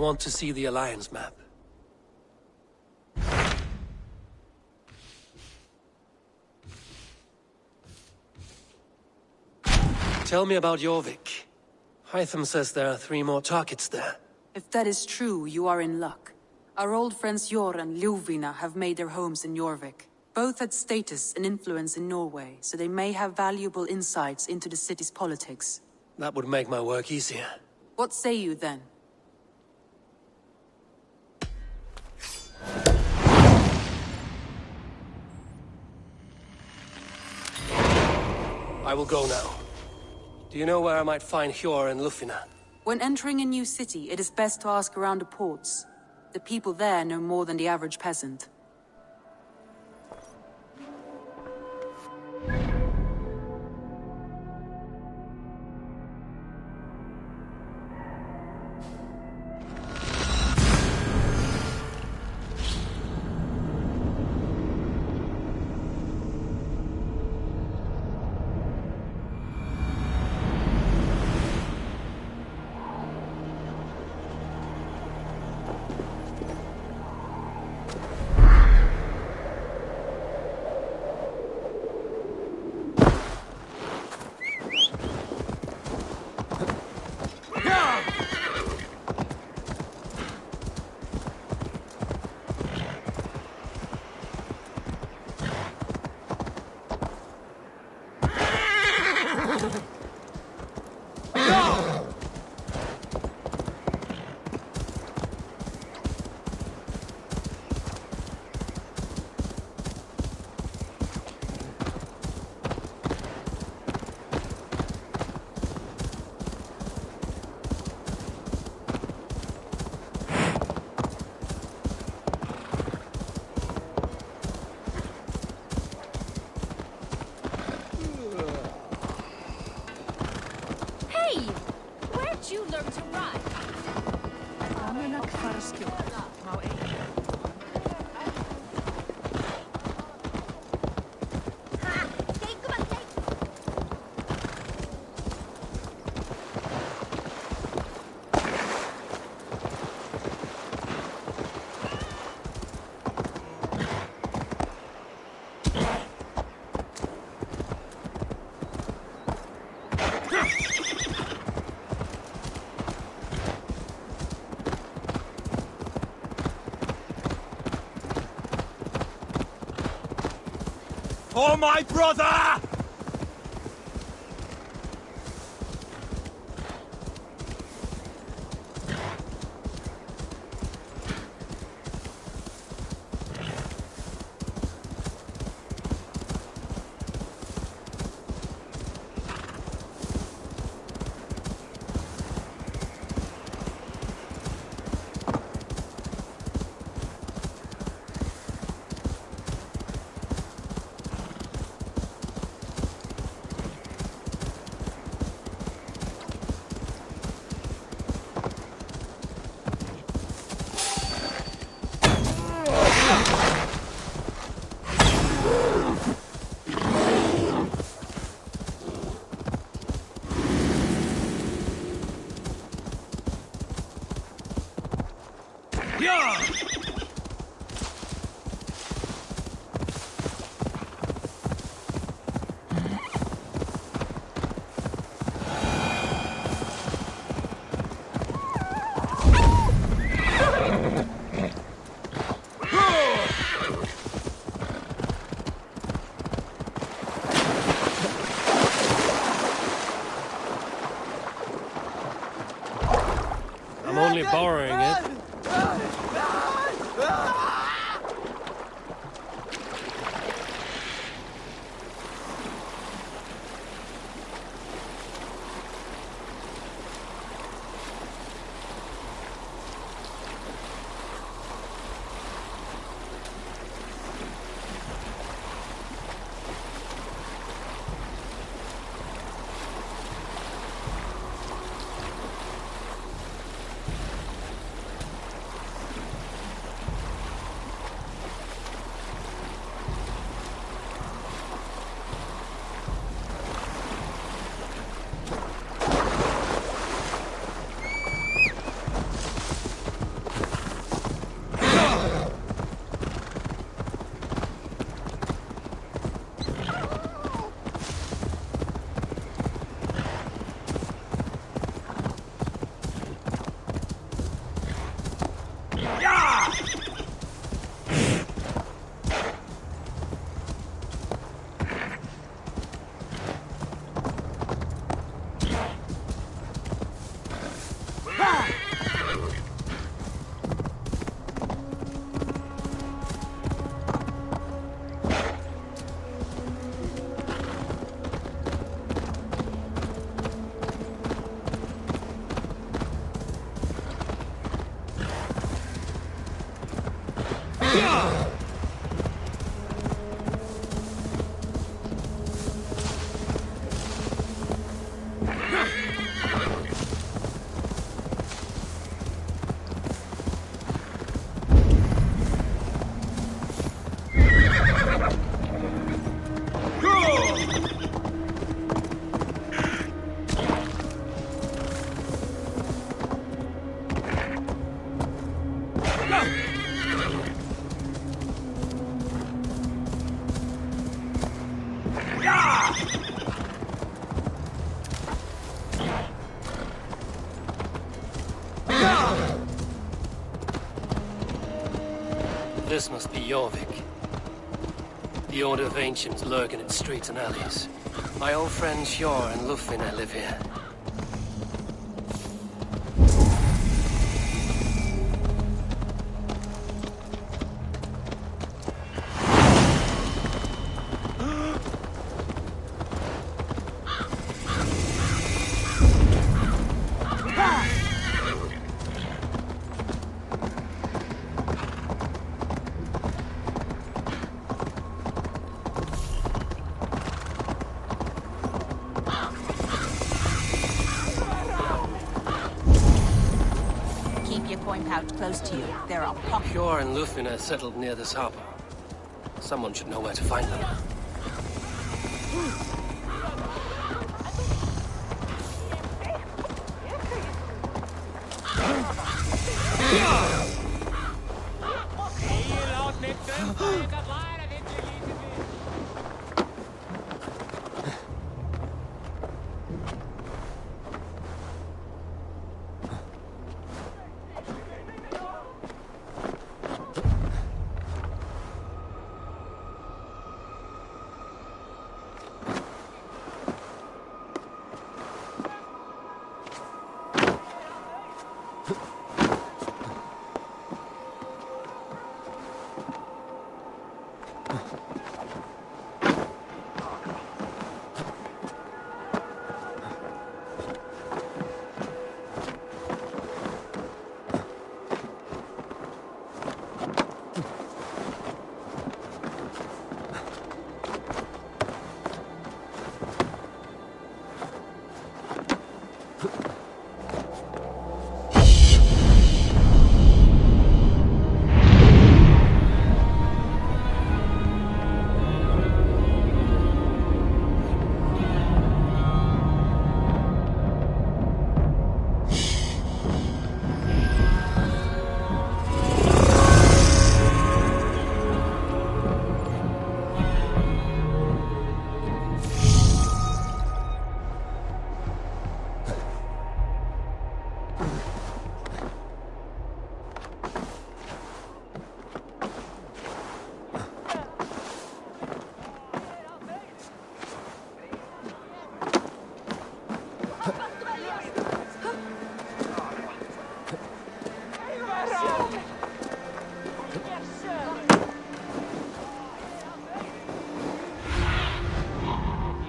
want to see the Alliance map. Tell me about Jorvik. Hytham says there are 3 more targets there. If that is true, you are in luck. Our old friends Jor and Ljuvina have made their homes in Jorvik. Both had status and influence in Norway, so they may have valuable insights into the city's politics. That would make my work easier. What say you then? I will go now. Do you know where I might find Hjor and Ljuvina? When entering a new city, it is best to ask around the ports. The people there know more than the average peasant. You learn to ride. For my brother! I'm only borrowing it. This must be Jorvik. The Order of Ancients lurk in its streets and alleys. My old friends Sjor and Lufvina live here. Point out close to you. There are pockets. Sjor and Lufvina settled near this harbor. Someone should know where to find them.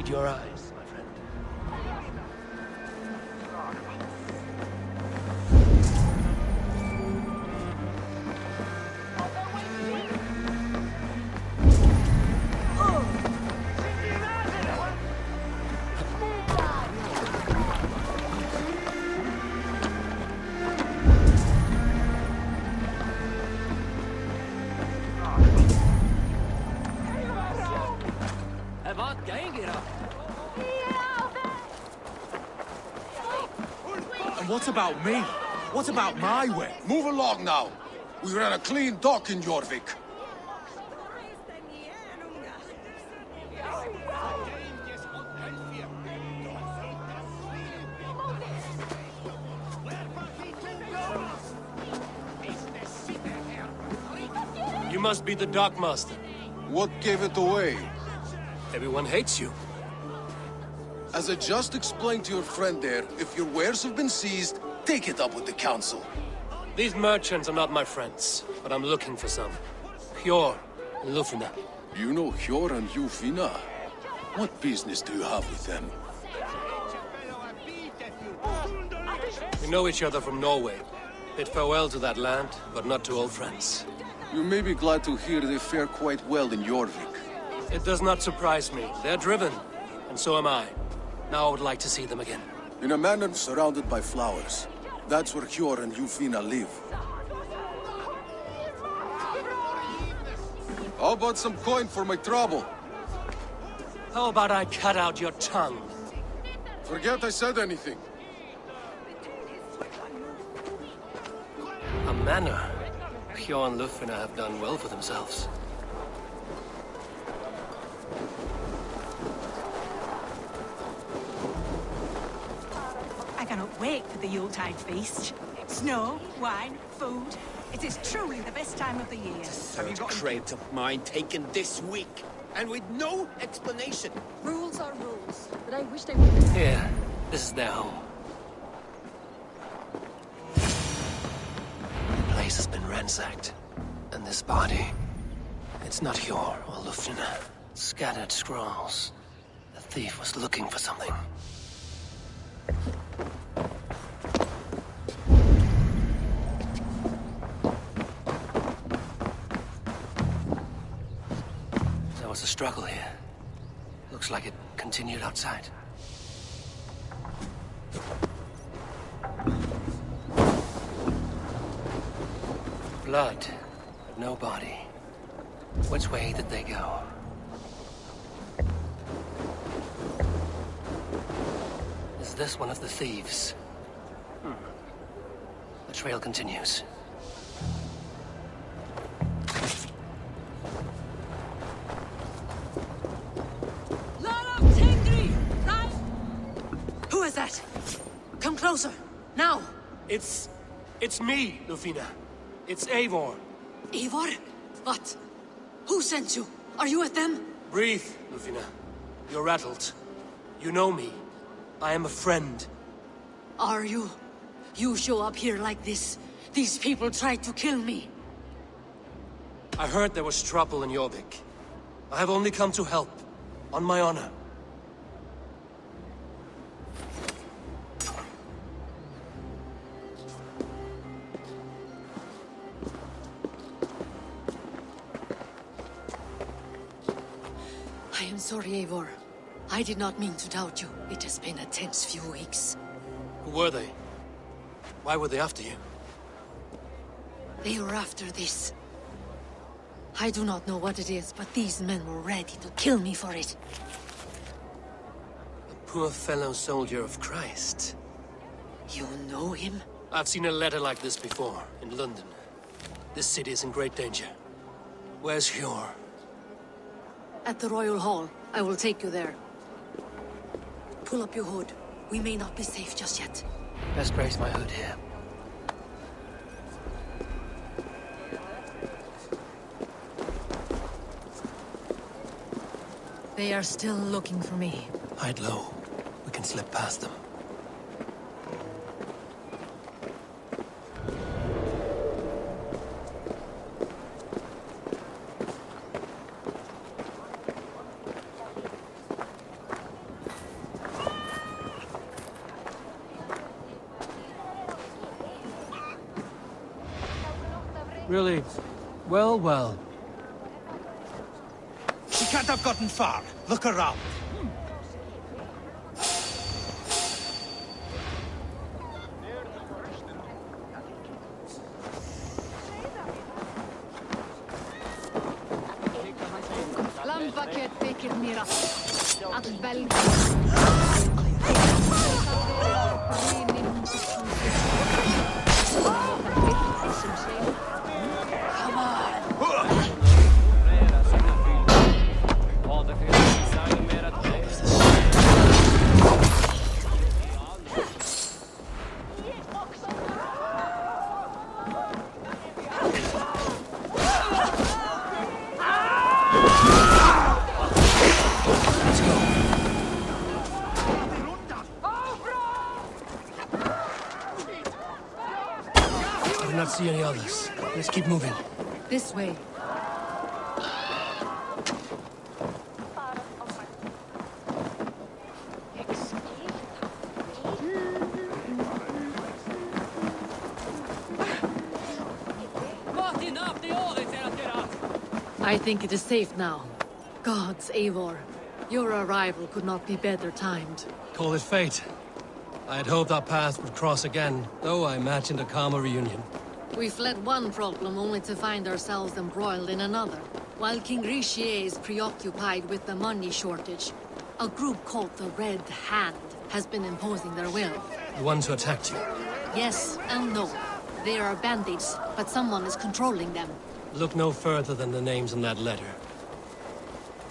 Your eyes, my friend. And what about me? What about my way? Move along now. We ran a clean dock in Jorvik. You must be the dockmaster. What gave it away? Everyone hates you. As I just explained to your friend there, if your wares have been seized, take it up with the council. These merchants are not my friends, but I'm looking for some. Pure and Lufvina. You know Hjor and Lufvina? What business do you have with them? We know each other from Norway. Bid farewell to that land, but not to old friends. You may be glad to hear they fare quite well in Jorvik. It does not surprise me. They're driven, and so am I. Now I would like to see them again. In a manor surrounded by flowers. That's where Hjor and Lufvina live. How about some coin for my trouble? How about I cut out your tongue? Forget I said anything. A manor. Hjor and Lufvina have done well for themselves. wait for the Yuletide feast. Snow, wine, food. It is truly the best time of the year. Have you got crates of mine taken this week? And with no explanation? Rules are rules, but I wish they would... Here, this is their home. The place has been ransacked. And this body... It's not Hjor or Lufina. Scattered scrolls. The thief was looking for something. There was a struggle here. Looks like it continued outside. Blood, but no body. Which way did they go? Is this one of the thieves? The trail continues. Who is that? Come closer, now! It's me, Lufina. It's Eivor. Eivor? What? Who sent you? Are you with them? Breathe, Lufina. You're rattled. You know me. I am a friend. Are you? You show up here like this. These people tried to kill me. I heard there was trouble in Jorvik. I have only come to help. On my honor. I am sorry, Eivor. I did not mean to doubt you. It has been a tense few weeks. Who were they? Why were they after you? They were after this. I do not know what it is, but these men were ready to kill me for it. A poor fellow soldier of Christ. You know him? I've seen a letter like this before, in London. This city is in great danger. Where's Hjor? At the Royal Hall. I will take you there. Pull up your hood. We may not be safe just yet. Best brace my hood here. They are still looking for me. Hide low. We can slip past them. Really? Well, well. She can't have gotten far. Look around. I do not see any others. Let's keep moving. This way. I think it is safe now. Gods, Eivor. Your arrival could not be better timed. Call it fate. I had hoped our paths would cross again, though I imagined a calmer reunion. We fled one problem only to find ourselves embroiled in another. While King Richier is preoccupied with the money shortage, a group called the Red Hand has been imposing their will. The ones who attacked you. Yes and no. They are bandits, but someone is controlling them. Look no further than the names in that letter.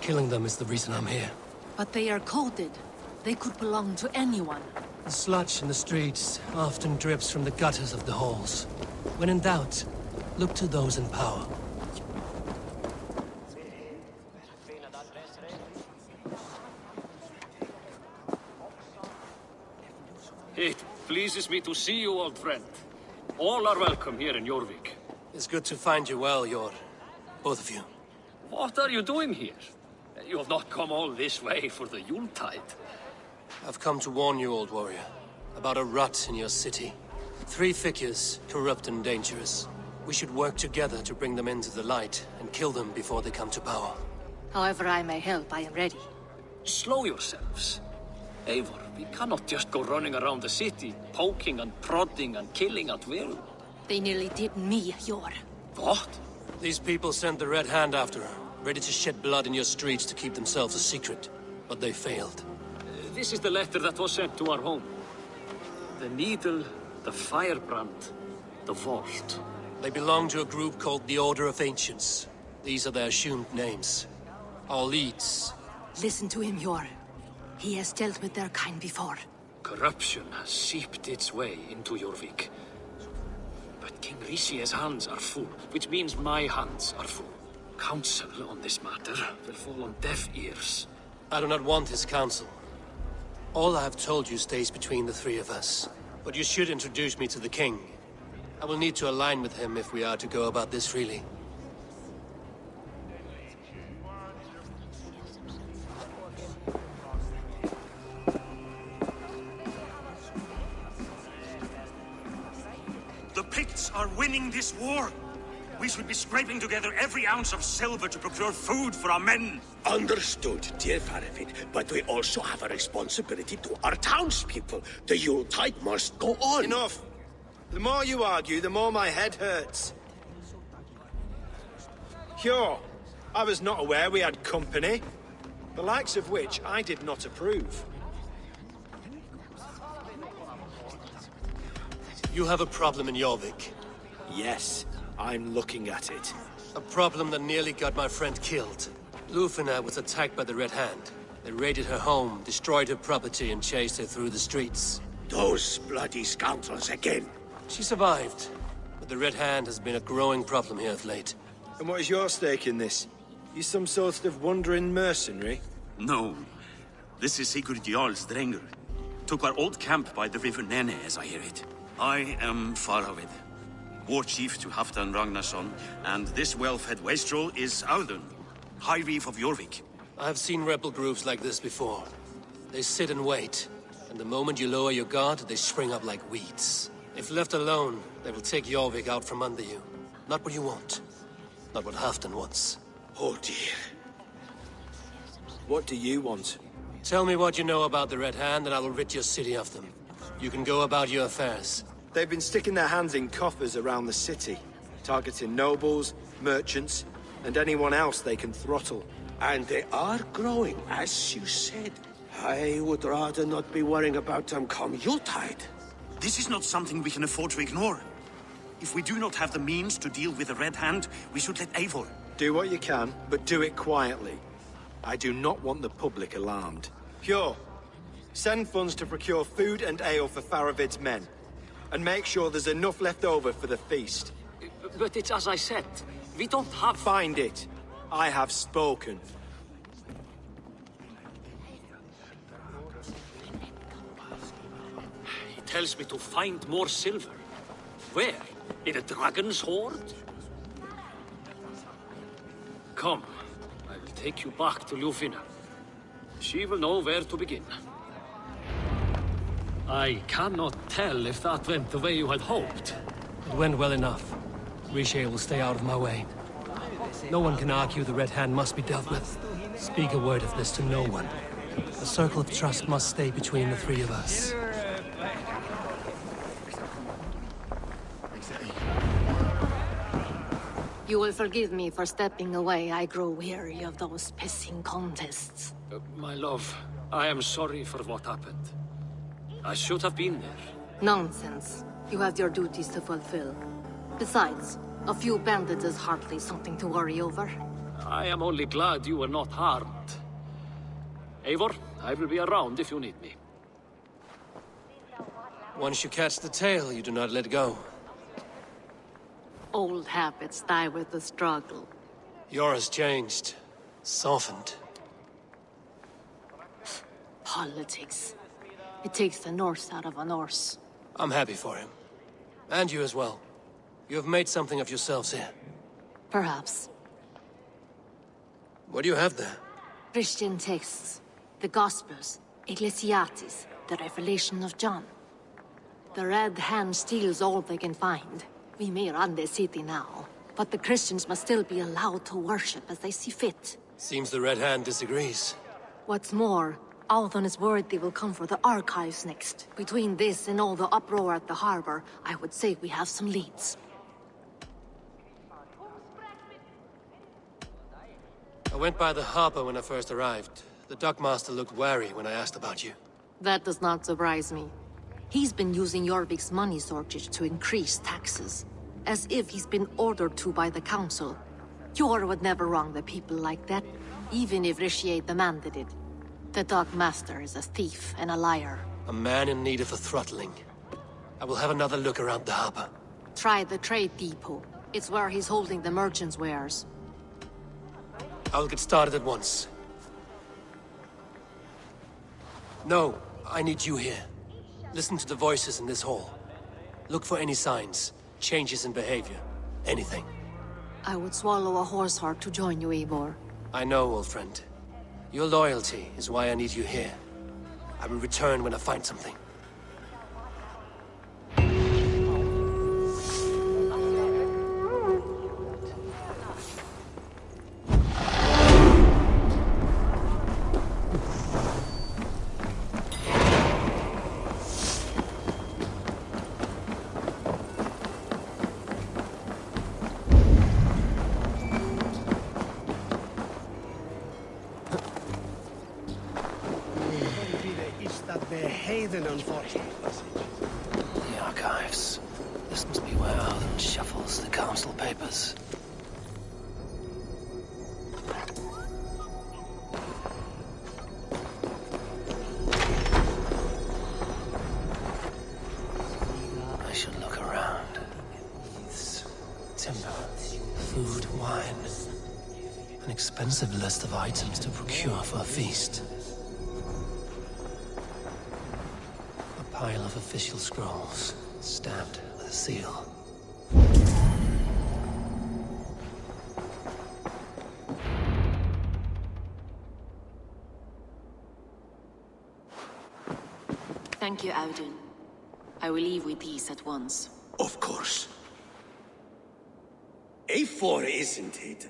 Killing them is the reason I'm here. But they are coded. They could belong to anyone. The sludge in the streets often drips from the gutters of the halls. When in doubt, look to those in power. It pleases me to see you, old friend. All are welcome here in Jorvik. It's good to find you well, both of you. What are you doing here? You have not come all this way for the Yuletide. I've come to warn you, old warrior, about a rot in your city. 3 figures, corrupt and dangerous. We should work together to bring them into the light and kill them before they come to power. However I may help, I am ready. Slow yourselves. Eivor, we cannot just go running around the city, poking and prodding and killing at will. They nearly did me, Jor. What? These people sent the Red Hand after her, ready to shed blood in your streets to keep themselves a secret. But they failed. This is the letter that was sent to our home. The needle, the Firebrand, the vault. They belong to a group called the Order of Ancients. These are their assumed names. Our leads. Listen to him, Jor. He has dealt with their kind before. Corruption has seeped its way into Jorvik. But King Rishi's hands are full, which means my hands are full. Counsel on this matter will fall on deaf ears. I do not want his counsel. All I have told you stays between the 3 of us. But you should introduce me to the king. I will need to align with him if we are to go about this freely. The Picts are winning this war. We should be scraping together every ounce of silver to procure food for our men. Understood, dear Faravit, but we also have a responsibility to our townspeople. The Yuletide must go on. Enough! The more you argue, the more my head hurts. Sure, I was not aware we had company, the likes of which I did not approve. You have a problem in Jorvik. Yes, I'm looking at it. A problem that nearly got my friend killed. Lufina was attacked by the Red Hand. They raided her home, destroyed her property, and chased her through the streets. Those bloody scoundrels again. She survived, but the Red Hand has been a growing problem here of late. And what is your stake in this? You some sort of wandering mercenary? No. This is Sigurd Jarl's Drenger. Took our old camp by the river Nene, as I hear it. I am Faravit, war chief to Halfdan Ragnarsson, and this well-fed wastrel is Audun, High Reef of Jorvik. I have seen rebel groups like this before. They sit and wait, and the moment you lower your guard, they spring up like weeds. If left alone, they will take Jorvik out from under you. Not what you want. Not what Halfdan wants. Oh dear. What do you want? Tell me what you know about the Red Hand, and I will rid your city of them. You can go about your affairs. They've been sticking their hands in coffers around the city, targeting nobles, merchants, and anyone else they can throttle. And they are growing, as you said. I would rather not be worrying about them come Yuletide. This is not something we can afford to ignore. If we do not have the means to deal with the Red Hand, we should let Eivor. Do what you can, but do it quietly. I do not want the public alarmed. Pure. Send funds to procure food and ale for Faravid's men. And make sure there's enough left over for the feast. But it's as I said, we don't have... Find it. I have spoken. He tells me to find more silver. Where? In a dragon's hoard? Come, I will take you back to Lufina. She will know where to begin. I cannot tell if that went the way you had hoped. It went well enough. Rishi will stay out of my way. No one can argue the Red Hand must be dealt with. Speak a word of this to no one. A circle of trust must stay between the 3 of us. You will forgive me for stepping away. I grow weary of those pissing contests. My love, I am sorry for what happened. I should have been there. Nonsense. You have your duties to fulfill. Besides, a few bandits is hardly something to worry over. I am only glad you were not harmed. Eivor, I will be around if you need me. Once you catch the tail, you do not let go. Old habits die with the struggle. Yours changed. Softened. Politics. It takes the Norse out of a Norse. I'm happy for him. And you as well. You have made something of yourselves here. Perhaps. What do you have there? Christian texts. The Gospels. Ecclesiastes. The Revelation of John. The Red Hand steals all they can find. We may run the city now, but the Christians must still be allowed to worship as they see fit. Seems the Red Hand disagrees. What's more, Althon is worried they will come for the archives next. Between this and all the uproar at the harbor, I would say we have some leads. I went by the harbor when I first arrived. The dockmaster looked wary when I asked about you. That does not surprise me. He's been using Jorvik's money shortage to increase taxes. As if he's been ordered to by the council. Jor would never wrong the people like that, even if Rishier demanded it. The dockmaster is a thief and a liar. A man in need of a throttling. I will have another look around the harbor. Try the trade depot. It's where he's holding the merchants' wares. I'll get started at once. No, I need you here. Listen to the voices in this hall. Look for any signs, changes in behavior, anything. I would swallow a horse heart to join you, Eivor. I know, old friend. Your loyalty is why I need you here. I will return when I find something. The archives. This must be where Alden shuffles the council papers. I should look around. Timber, food, wine. An expensive list of items to procure for a feast. Pile of official scrolls, stamped with a seal. Thank you, Audun. I will leave with these at once. Of course. A4, isn't it?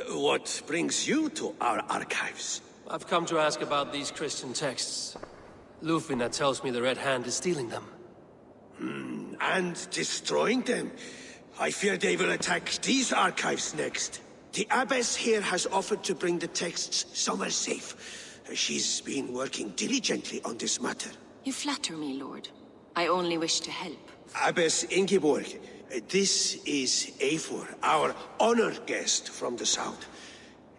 What brings you to our archives? I've come to ask about these Christian texts. Lufina tells me the Red Hand is stealing them. And destroying them. I fear they will attack these archives next. The abbess here has offered to bring the texts somewhere safe. She's been working diligently on this matter. You flatter me, Lord. I only wish to help. Abbess Ingeborg, this is Eivor, our honored guest from the south.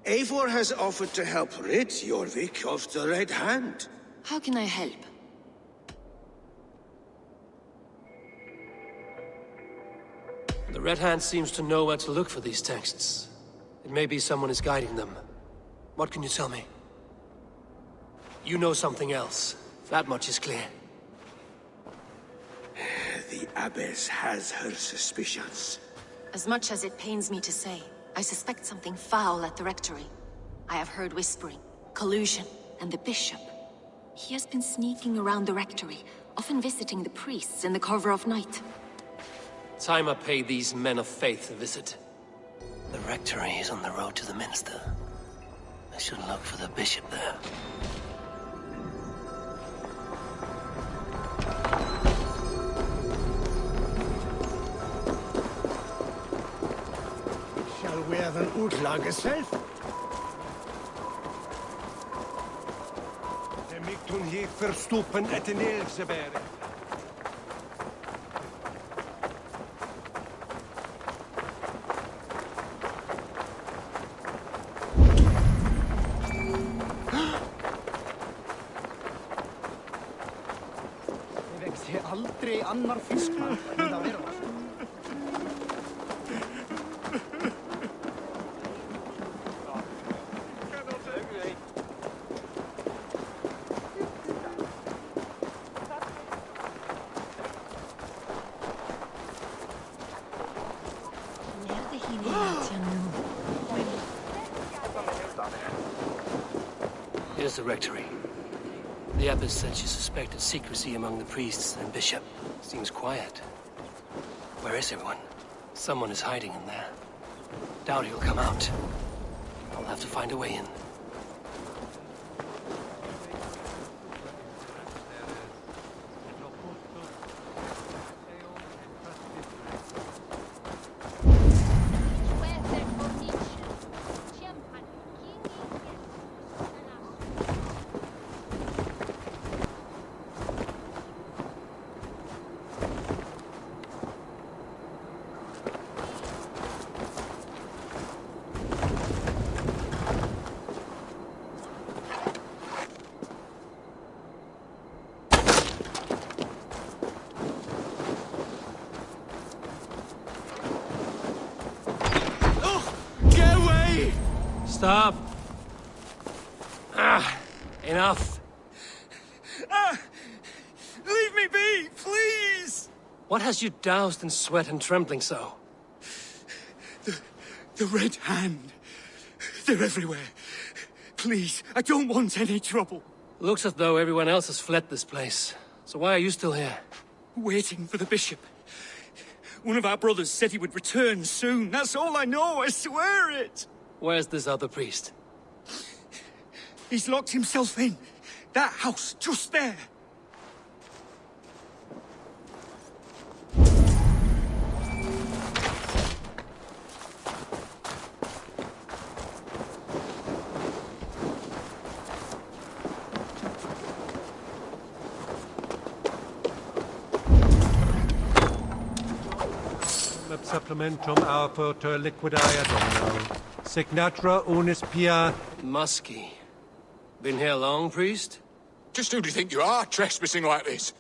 Eivor has offered to help rid Jorvik of the Red Hand. How can I help? The Red Hand seems to know where to look for these texts. It may be someone is guiding them. What can you tell me? You know something else. That much is clear. The abbess has her suspicions. As much as it pains me to say, I suspect something foul at the rectory. I have heard whispering, collusion, and the bishop. He has been sneaking around the rectory, often visiting the priests in the cover of night. Time I pay these men of faith a visit. The rectory is on the road to the minster. I should look for the bishop there. Shall we have an utlag zelf? Toen hier verstoppen het in Elseberg. aldrei annar fiskmann en að vera. Here's the rectory. The abbess said she suspected secrecy among the priests and bishop. Seems quiet. Where is everyone? Someone is hiding in there. Doubt he'll come out. I'll have to find a way in. Stop! Enough! Leave me be, please! What has you doused in sweat and trembling so? The Red Hand. They're everywhere. Please, I don't want any trouble. Looks as though everyone else has fled this place. So why are you still here? Waiting for the bishop. One of our brothers said he would return soon. That's all I know, I swear it! Where's this other priest? He's locked himself in. That house, just there. Supplementum aufortur liquidae domino. Signatra unis pia... Muskie. Been here long, priest? Just who do you think you are, trespassing like this?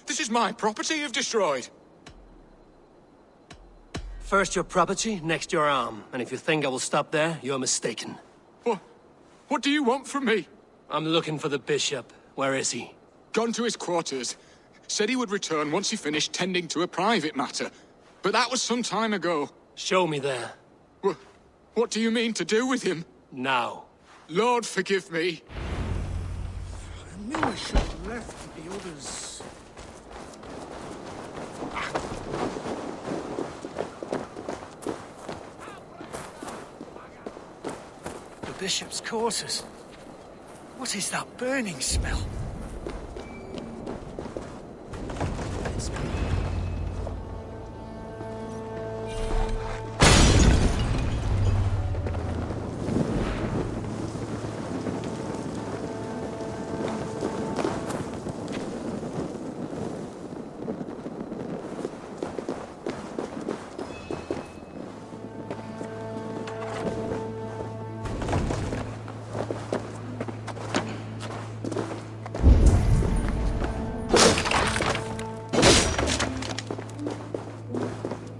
This is my property you've destroyed. First your property, next your arm. And if you think I will stop there, you're mistaken. What do you want from me? I'm looking for the bishop. Where is he? Gone to his quarters. Said he would return once he finished tending to a private matter. But that was some time ago. Show me there. What do you mean to do with him? Now. Lord, forgive me. I knew I should have left the others. The bishop's quarters. What is that burning smell?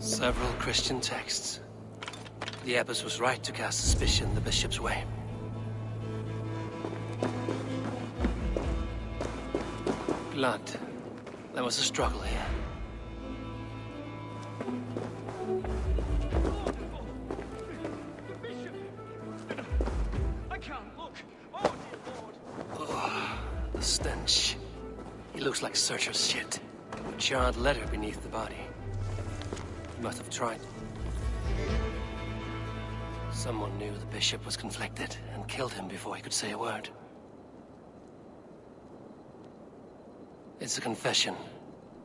Several Christian texts. The abbess was right to cast suspicion the bishop's way. Blood. There was a struggle here. I can't look. Oh, dear Lord. Oh, the stench. He looks like searcher's shit. A charred letter beneath the body. He must have tried. Someone knew the bishop was conflicted and killed him before he could say a word. It's a confession.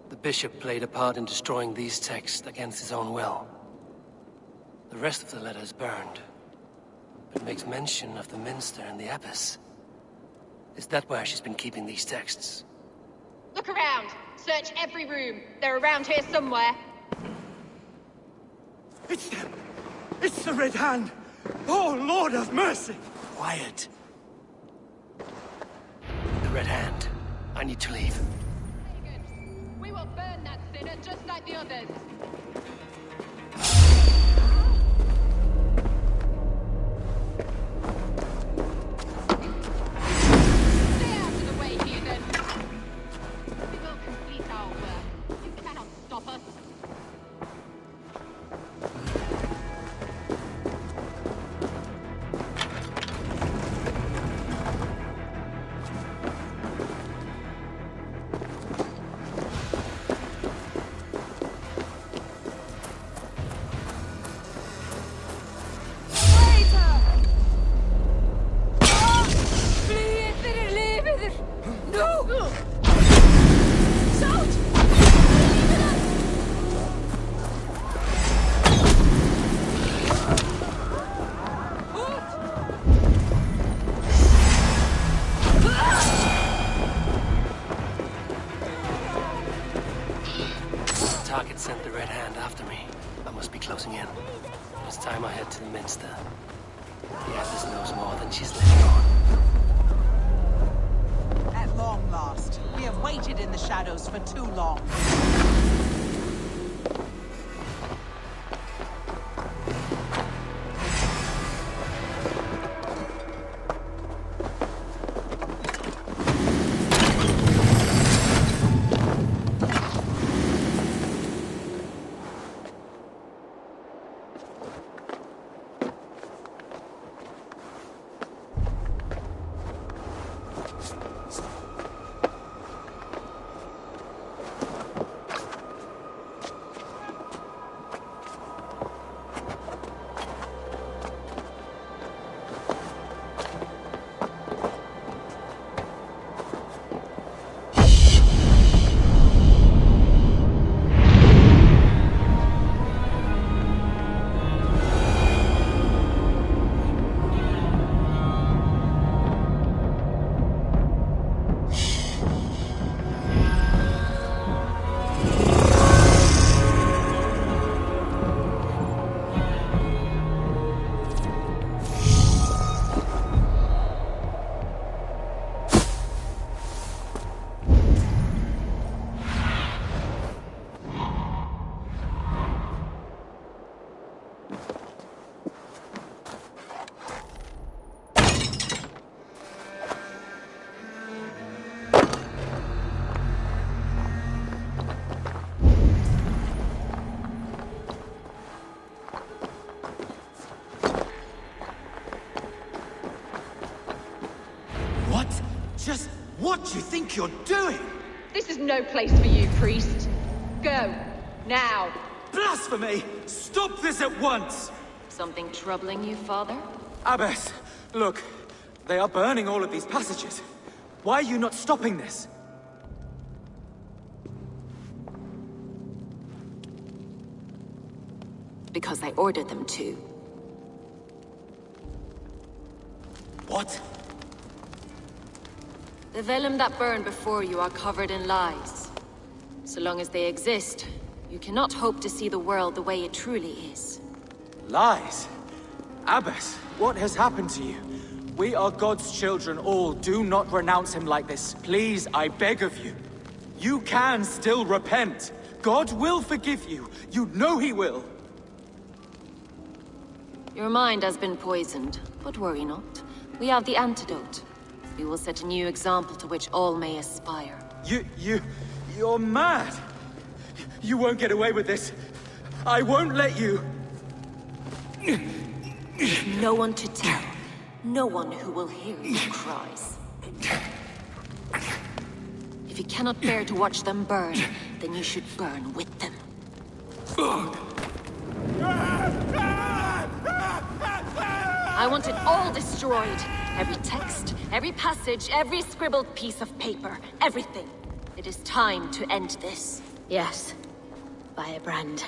The bishop played a part in destroying these texts against his own will. The rest of the letter is burned, but makes mention of the minster and the abbess. Is that where she's been keeping these texts? Look around. Search every room. They're around here somewhere. It's them! It's the Red Hand! Oh, Lord have mercy! Quiet. The Red Hand. I need to leave. We will minor just like the others. Stay out of the way, heathen. We will complete our work. You cannot stop us. Target sent the Red Hand after me. I must be closing in. It's time I head to the Minster. The Abbess knows more than she's letting on. At long last. We have waited in the shadows for too long. Just what do you think you're doing? This is no place for you, priest. Go. Now. Blasphemy! Stop this at once! Something troubling you, father? Abbess, look. They are burning all of these passages. Why are you not stopping this? Because I ordered them to. What? The vellum that burn before you are covered in lies. So long as they exist, you cannot hope to see the world the way it truly is. Lies? Abbess, what has happened to you? We are God's children all. Do not renounce him like this. Please, I beg of you. You can still repent. God will forgive you. You know he will. Your mind has been poisoned, but worry not. We have the antidote. We will set a new example to which all may aspire. You're mad! You won't get away with this. I won't let you! No one to tell. No one who will hear your cries. If you cannot bear to watch them burn, then you should burn with them. I want it all destroyed. Every text, every passage, every scribbled piece of paper, everything. It is time to end this. Yes, Firebrand.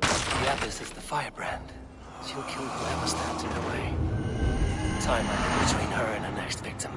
The Abbess is the Firebrand. She'll kill whoever stands in her way. Time between her and her next victim.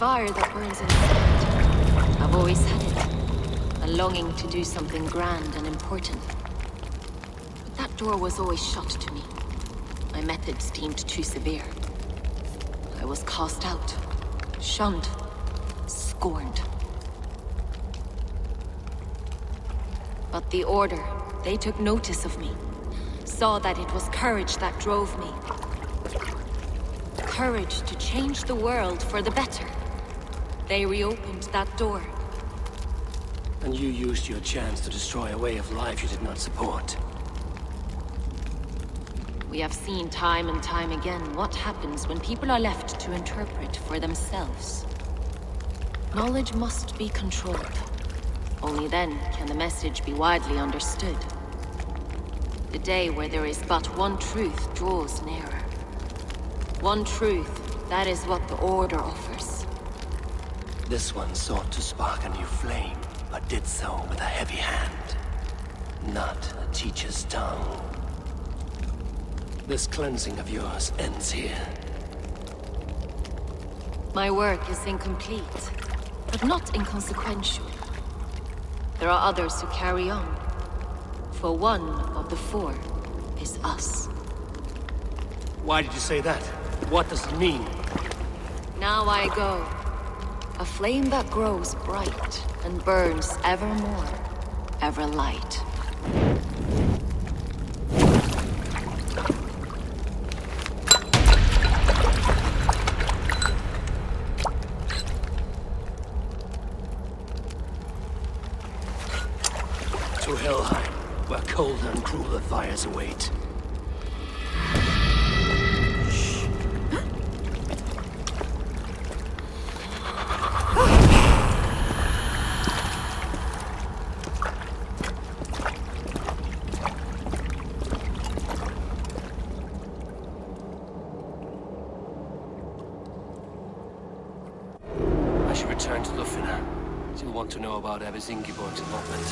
fire that burns inside. I've always had it. A longing to do something grand and important. But that door was always shut to me. My methods deemed too severe. I was cast out, shunned, scorned. But the Order, they took notice of me. Saw that it was courage that drove me. Courage to change the world for the better. They reopened that door. And you used your chance to destroy a way of life you did not support. We have seen time and time again what happens when people are left to interpret for themselves. Knowledge must be controlled. Only then can the message be widely understood. The day where there is but one truth draws nearer. One truth, that is what the Order offers. This one sought to spark a new flame, but did so with a heavy hand. Not a teacher's tongue. This cleansing of yours ends here. My work is incomplete, but not inconsequential. There are others who carry on. For one of the four is us. Why did you say that? What does it mean? Now I go. A flame that grows bright and burns ever more, ever light. To Helheim, where colder and crueler fires await. I should return to Lufina. She'll want to know about Abbess Ingeborg's involvement.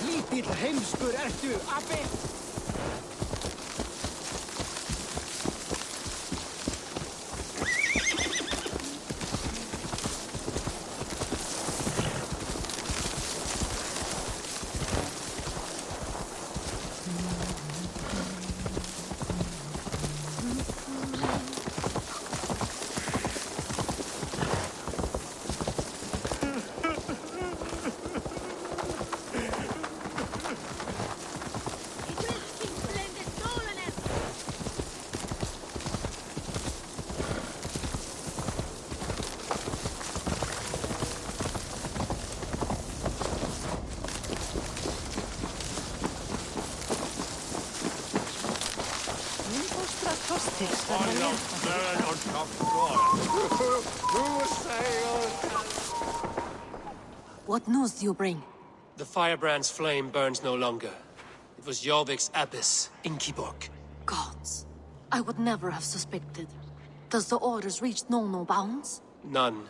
Lítill heimskur ertu, Abbi! What news do you bring? The Firebrand's flame burns no longer. It was Jorvik's abbess, Ingeborg. Gods, I would never have suspected. Does the Order's reach know no bounds? None.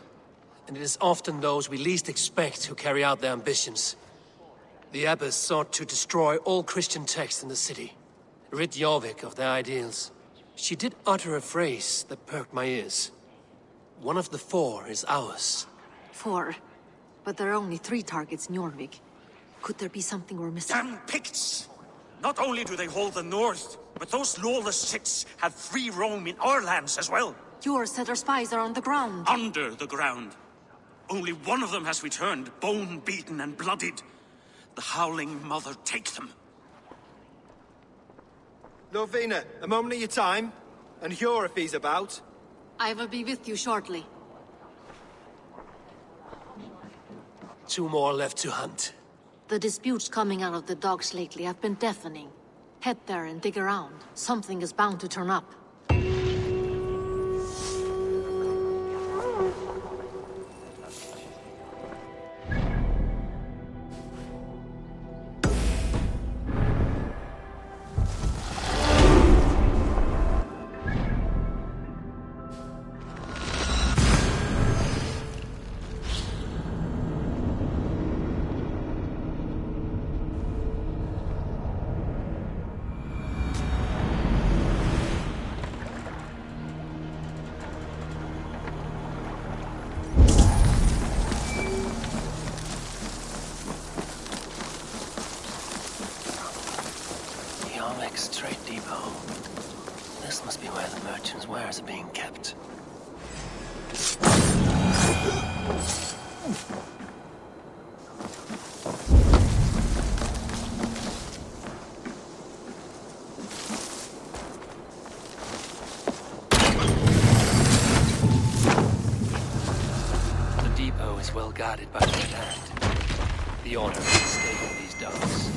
And it is often those we least expect who carry out their ambitions. The abbess sought to destroy all Christian texts in the city, rid Jorvik of their ideals. She did utter a phrase that perked my ears. One of the four is ours. 4. But there are only 3 targets in Jorvik. Could there be something we're missing? Damn Picts! Not only do they hold the north, but those lawless Siths have free roam in our lands as well. Your said our spies are on the ground. Under the ground. Only one of them has returned, bone-beaten and bloodied. The Howling Mother take them. Lufina, a moment of your time. And Hjor if he's about. I will be with you shortly. 2 more left to hunt. The disputes coming out of the docks lately have been deafening. Head there and dig around. Something is bound to turn up. next trade depot. This must be where the merchants' wares are being kept. The depot is well guarded by the Red Hand. The owner will stable these dogs.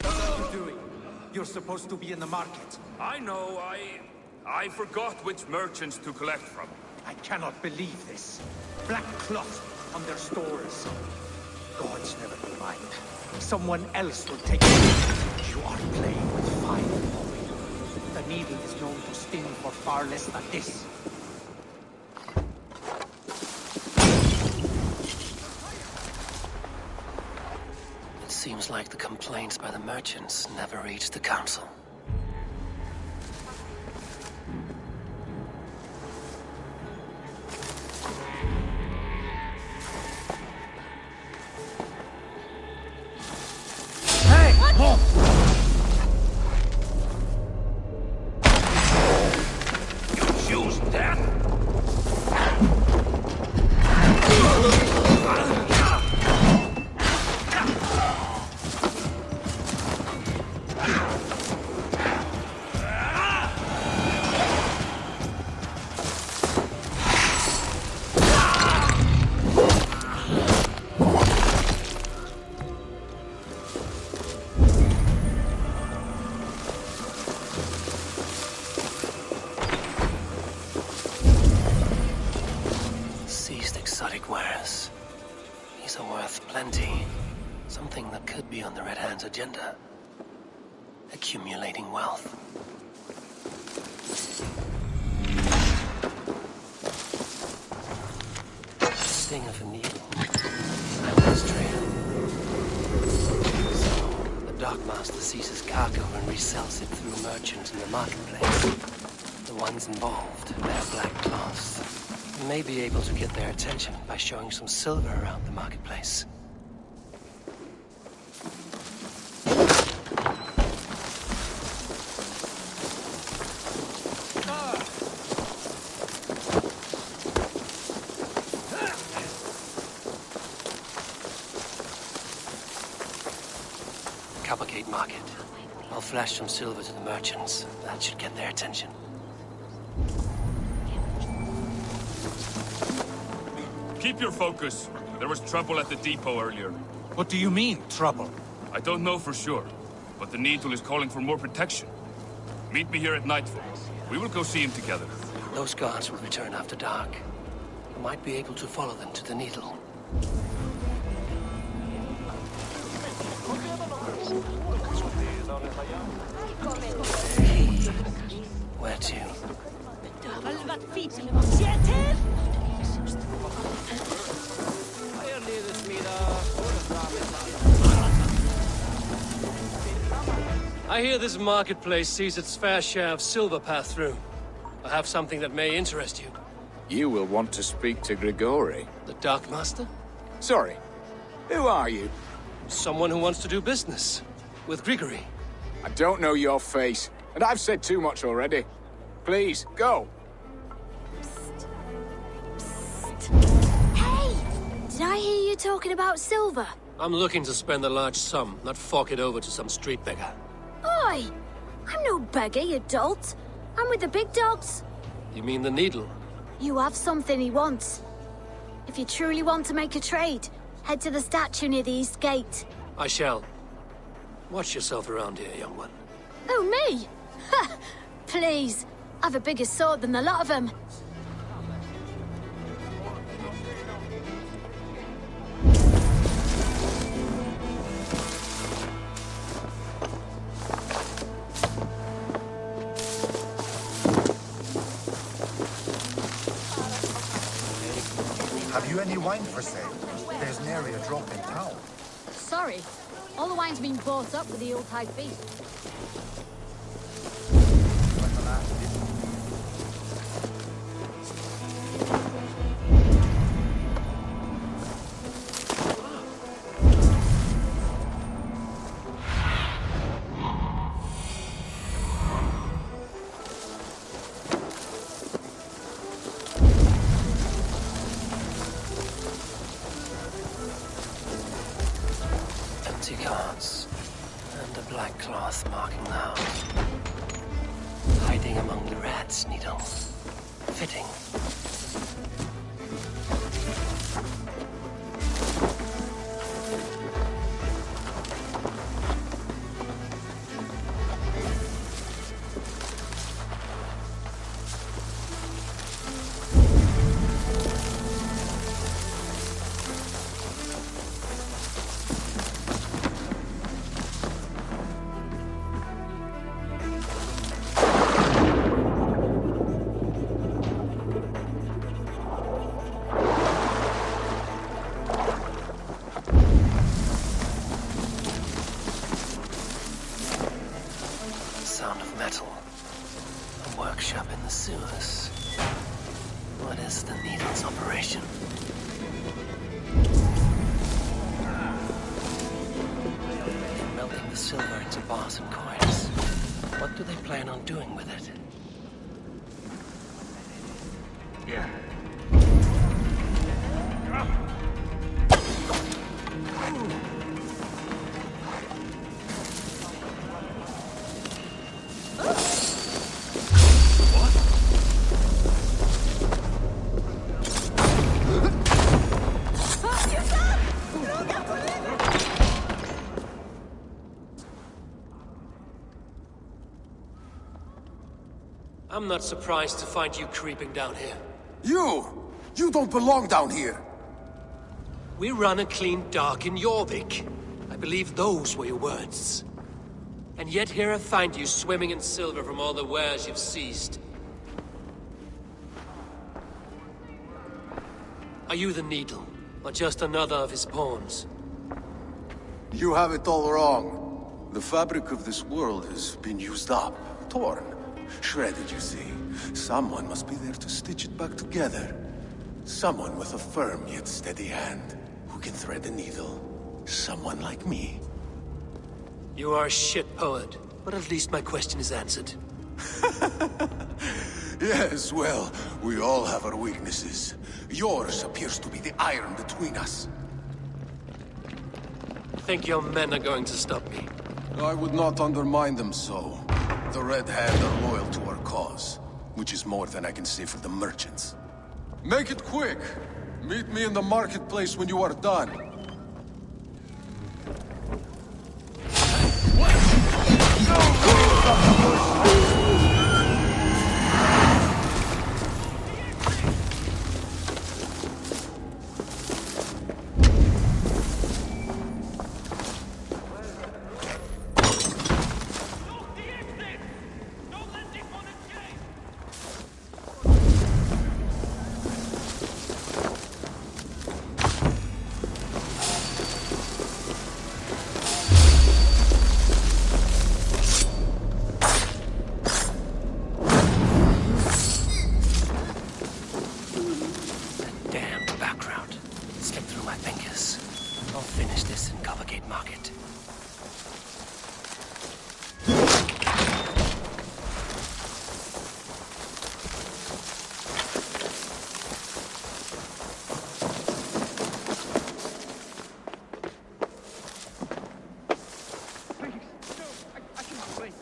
What are you doing? You're supposed to be in the market. I know, I forgot which merchants to collect from. I cannot believe this. Black cloth on their stores. Gods never mind. Someone else will take it. You are playing with fire, boy. The needle is known to sting for far less than this. It seems like the complaints by the merchants never reached the council. Exotic wares. These are worth plenty. Something that could be on the Red Hand's agenda. Accumulating wealth. Sting of a needle. This trail. So, the dockmaster seizes cargo and resells it through merchants in the marketplace. The ones involved wear black cloths. You may be able to get their attention by showing some silver around the marketplace. Coppergate Market. I'll flash some silver to the merchants. That should get their attention. Keep your focus. There was trouble at the depot earlier. What do you mean, trouble? I don't know for sure, but the Needle is calling for more protection. Meet me here at nightfall. We will go see him together. Those guards will return after dark. You might be able to follow them to the Needle. Where to? I hear this marketplace sees its fair share of silver pass through. I have something that may interest you. You will want to speak to Grigori. The Dark Master? Sorry. Who are you? Someone who wants to do business. With Grigori. I don't know your face, and I've said too much already. Please, go. Hey! Did I hear you talking about silver? I'm looking to spend a large sum, not fork it over to some street beggar. Oi! I'm no beggar, you dolt. I'm with the big dogs. You mean the Needle? You have something he wants. If you truly want to make a trade, head to the statue near the East Gate. I shall. Watch yourself around here, young one. Oh, me? Ha! Please. I've a bigger sword than the lot of them. Have you any wine for sale? There's nary a drop in town. Sorry. All the wine's been bought up with the old high fee. empty carts. And a black cloth marking the house. Hiding among the rat's needles. Fitting. Sound of metal. A workshop in the sewers. What is the needle's operation? They're melting the silver into bars and coins. What do they plan on doing with it? Yeah. I'm not surprised to find you creeping down here. You don't belong down here! We run a clean dock in Jorvik. I believe those were your words. And yet here I find you swimming in silver from all the wares you've seized. Are you the Needle, or just another of his pawns? You have it all wrong. The fabric of this world has been used up, torn, shredded, you see. Someone must be there to stitch it back together. Someone with a firm yet steady hand, who can thread a needle. Someone like me. You are a shit poet, but at least my question is answered. Yes, well, we all have our weaknesses. Yours appears to be the iron between us. Think your men are going to stop me? I would not undermine them so. The Red Hand are loyal to our cause, which is more than I can say for the merchants. Make it quick! Meet me in the marketplace when you are done.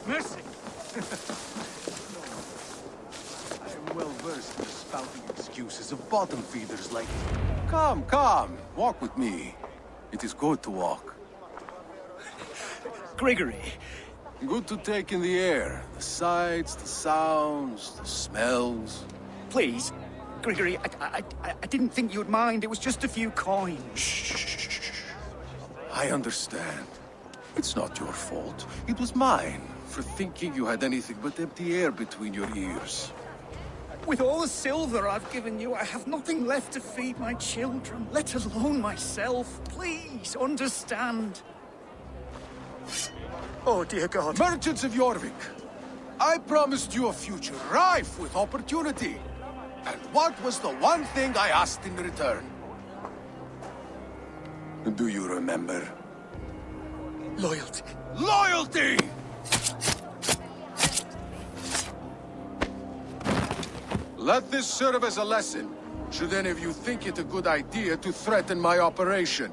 Mercy! I am well versed in the spouting excuses of bottom feeders like you. Come, walk with me. It is good to walk. Gregory! Good to take in the air. The sights, the sounds, the smells. Please, Gregory, I didn't think you'd mind. It was just a few coins. Shh. I understand. It's not your fault. It was mine, for thinking you had anything but empty air between your ears. With all the silver I've given you, I have nothing left to feed my children, let alone myself. Please, understand. Oh, dear God. Merchants of Jorvik, I promised you a future rife with opportunity. And what was the one thing I asked in return? Do you remember? Loyalty. Loyalty! Let this serve as a lesson, should any of you think it a good idea to threaten my operation.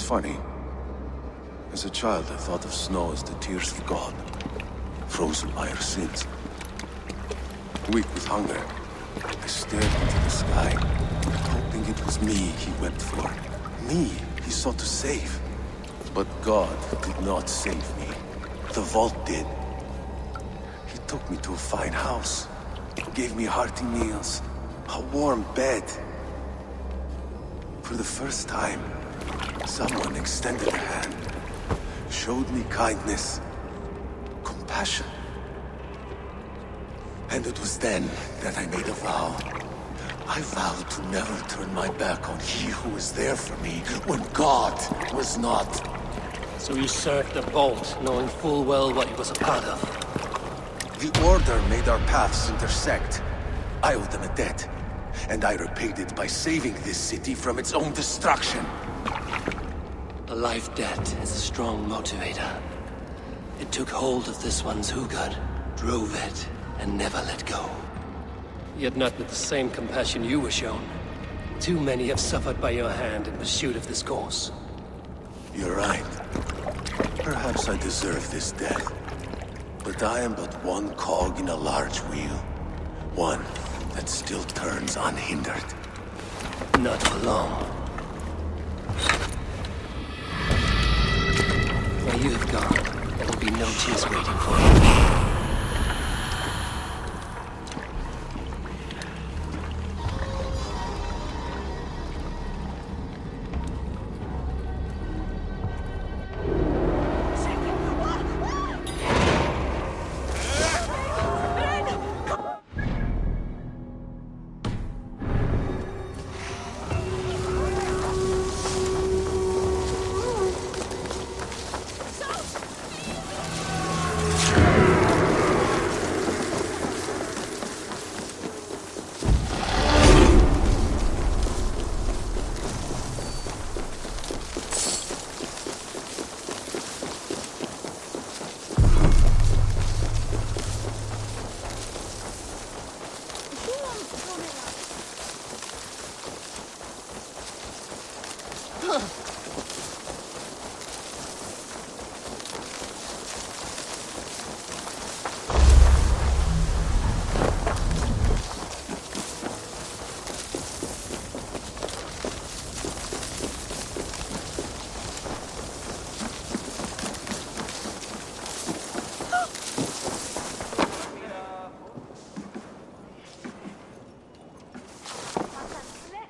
funny. As a child, I thought of snow as the tears of God, frozen by our sins. Weak with hunger, I stared into the sky, hoping it was me he wept for. Me he sought to save. But God did not save me. The vault did. He took me to a fine house, gave me hearty meals, a warm bed. For the first time, someone extended a hand, showed me kindness, compassion. And it was then that I made a vow. I vowed to never turn my back on he who was there for me when God was not. So you served the Vault, knowing full well what he was a part of. The Order made our paths intersect. I owed them a debt, and I repaid it by saving this city from its own destruction. A life debt is a strong motivator. It took hold of this one's Hugad, drove it, and never let go. Yet not with the same compassion you were shown. Too many have suffered by your hand in pursuit of this cause. You're right. Perhaps I deserve this death. But I am but one cog in a large wheel. One that still turns unhindered. Not for long. Where you have gone, there will be no tears waiting for you.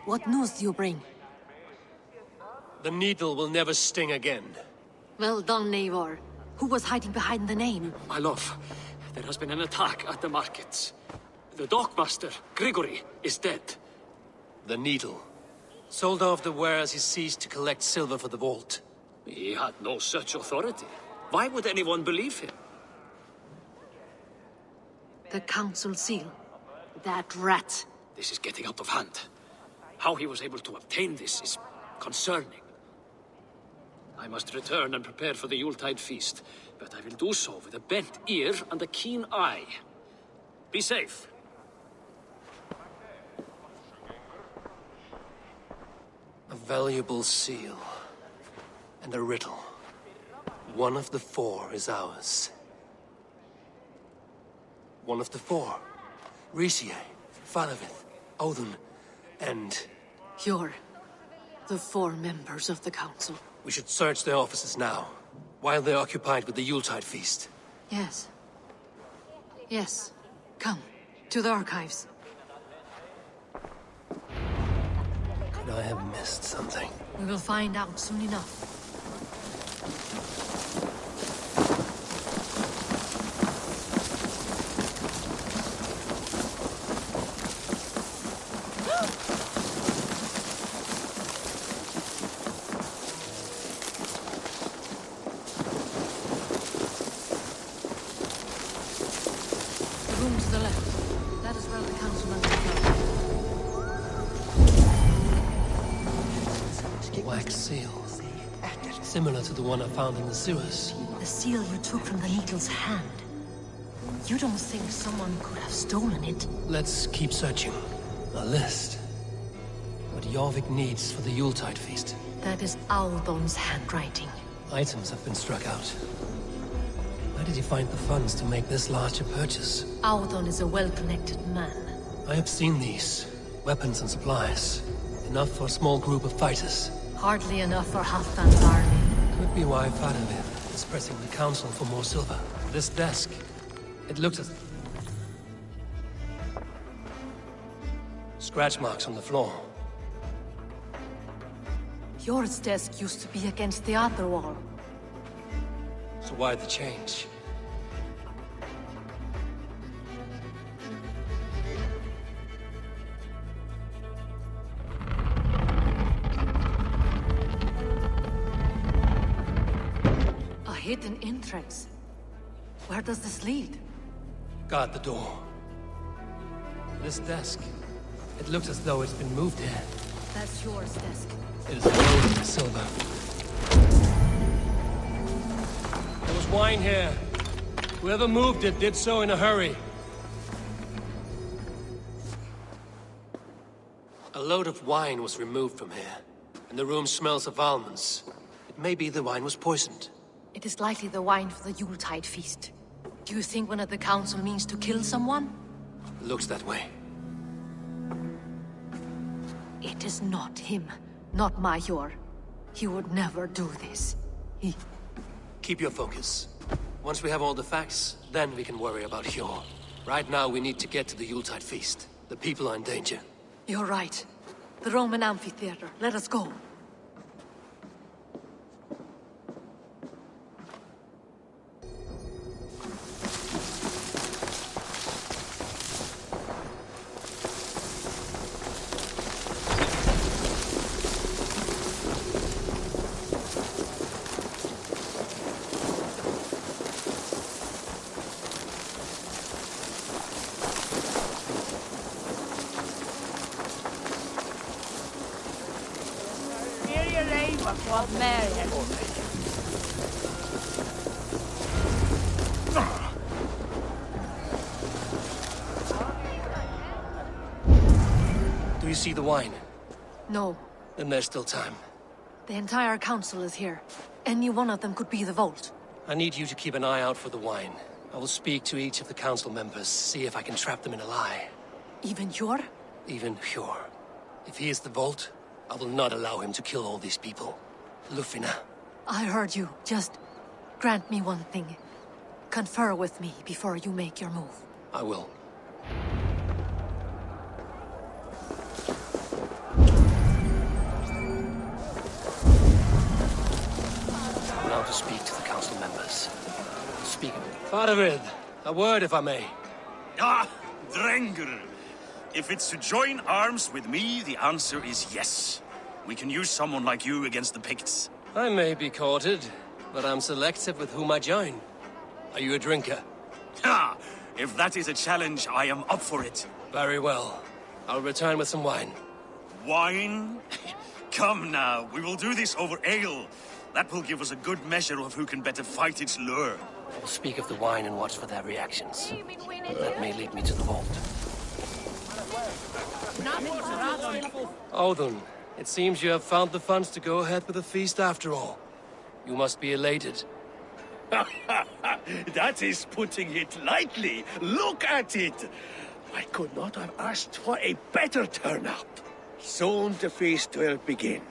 What news do you bring? The needle will never sting again. Well done, Eivor. Who was hiding behind the name? My love, there has been an attack at the markets. The dockmaster, Grigory, is dead. The needle. Sold off the wares he ceased to collect silver for the vault. He had no such authority. Why would anyone believe him? The council seal. That rat. This is getting out of hand. How he was able to obtain this is concerning. I must return and prepare for the Yuletide feast, but I will do so with a bent ear and a keen eye. Be safe. A valuable seal. And a riddle. One of the four is ours. One of the four. Risie, Faravith, Odin, and... You're the four members of the council. We should search their offices now, while they're occupied with the Yuletide feast. Yes. Yes. Come, to the archives. Could I have missed something? We will find out soon enough. Similar to the one I found in the sewers. The seal you took from the needle's hand. You don't think someone could have stolen it? Let's keep searching. A list. What Jorvik needs for the Yuletide feast. That is Audon's handwriting. Items have been struck out. Where did he find the funds to make this large a purchase? Audon is a well-connected man. I have seen these. Weapons and supplies. Enough for a small group of fighters. Hardly enough for Halfdan's army. Could be why Firebrand is pressing the council for more silver. This desk, it looks as... Scratch marks on the floor. Yours desk used to be against the other wall. So why the change? A hidden entrance. Where does this lead? Guard the door. This desk, it looks as though it's been moved here. That's yours desk. It is loaded with silver. There was wine here. Whoever moved it did so in a hurry. A load of wine was removed from here, and the room smells of almonds. It may be the wine was poisoned. It is likely the wine for the Yuletide feast. Do you think one of the council means to kill someone? Looks that way. It is not him, not Major. He would never do this. Keep your focus. Once we have all the facts, then we can worry about Hjor. Right now, we need to get to the Yuletide feast. The people are in danger. You're right. The Roman amphitheater. Let us go. Do you see the wine? No. Then there's still time. The entire council is here. Any one of them could be the vault. I need you to keep an eye out for the wine. I will speak to each of the council members, see if I can trap them in a lie. Even Hjor? Even Hjor. If he is the vault, I will not allow him to kill all these people. Lufina. I heard you. Just grant me one thing. Confer with me before you make your move. I will. Now to speak to the council members. Speak of it. Firebrand, a word if I may. Ah, Drengr. If it's to join arms with me, the answer is yes. We can use someone like you against the Picts. I may be courted, but I'm selective with whom I join. Are you a drinker? Ha! If that is a challenge, I am up for it. Very well. I'll return with some wine. Wine? Come now, we will do this over ale. That will give us a good measure of who can better fight its lure. I will speak of the wine and watch for their reactions. That may lead me to the vault. Audun, it seems you have found the funds to go ahead with the feast after all. You must be elated. That is putting it lightly. Look at it. I could not have asked for a better turnout. Soon the feast will begin.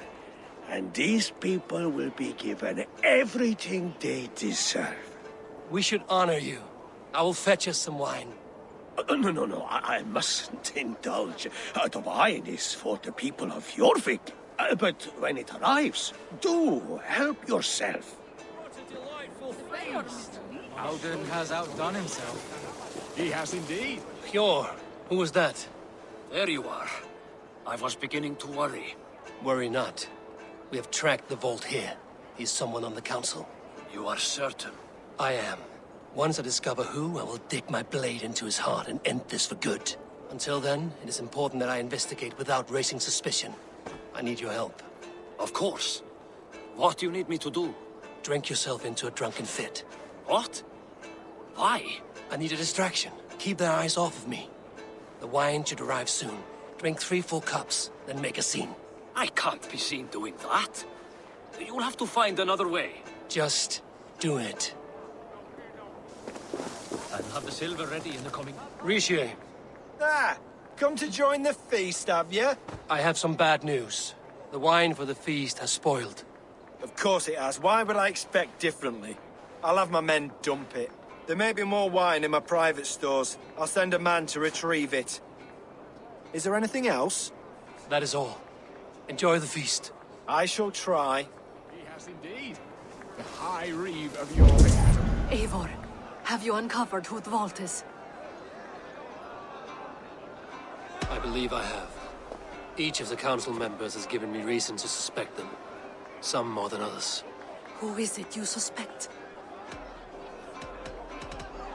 And these people will be given everything they deserve. We should honor you. I will fetch us some wine. No, I mustn't indulge. The wine is for the people of Jorvik. But when it arrives, do help yourself. Audun has outdone himself. He has indeed. Hjor, who was that? There you are. I was beginning to worry. Worry not. We have tracked the vault here. He's someone on the council. You are certain? I am. Once I discover who, I will dig my blade into his heart and end this for good. Until then, it is important that I investigate without raising suspicion. I need your help. Of course. What do you need me to do? Drink yourself into a drunken fit. What? Why? I need a distraction. Keep their eyes off of me. The wine should arrive soon. Drink 3 full cups, then make a scene. I can't be seen doing that. You'll have to find another way. Just do it. I'll have the silver ready in the coming... Richier, Come to join the feast, have you? I have some bad news. The wine for the feast has spoiled. Of course it has. Why would I expect differently? I'll have my men dump it. There may be more wine in my private stores. I'll send a man to retrieve it. Is there anything else? That is all. Enjoy the feast. I shall try. He has indeed. The High Reeve of Jorvik. Eivor, have you uncovered who the vault is? I believe I have. Each of the council members has given me reason to suspect them. Some more than others. Who is it you suspect?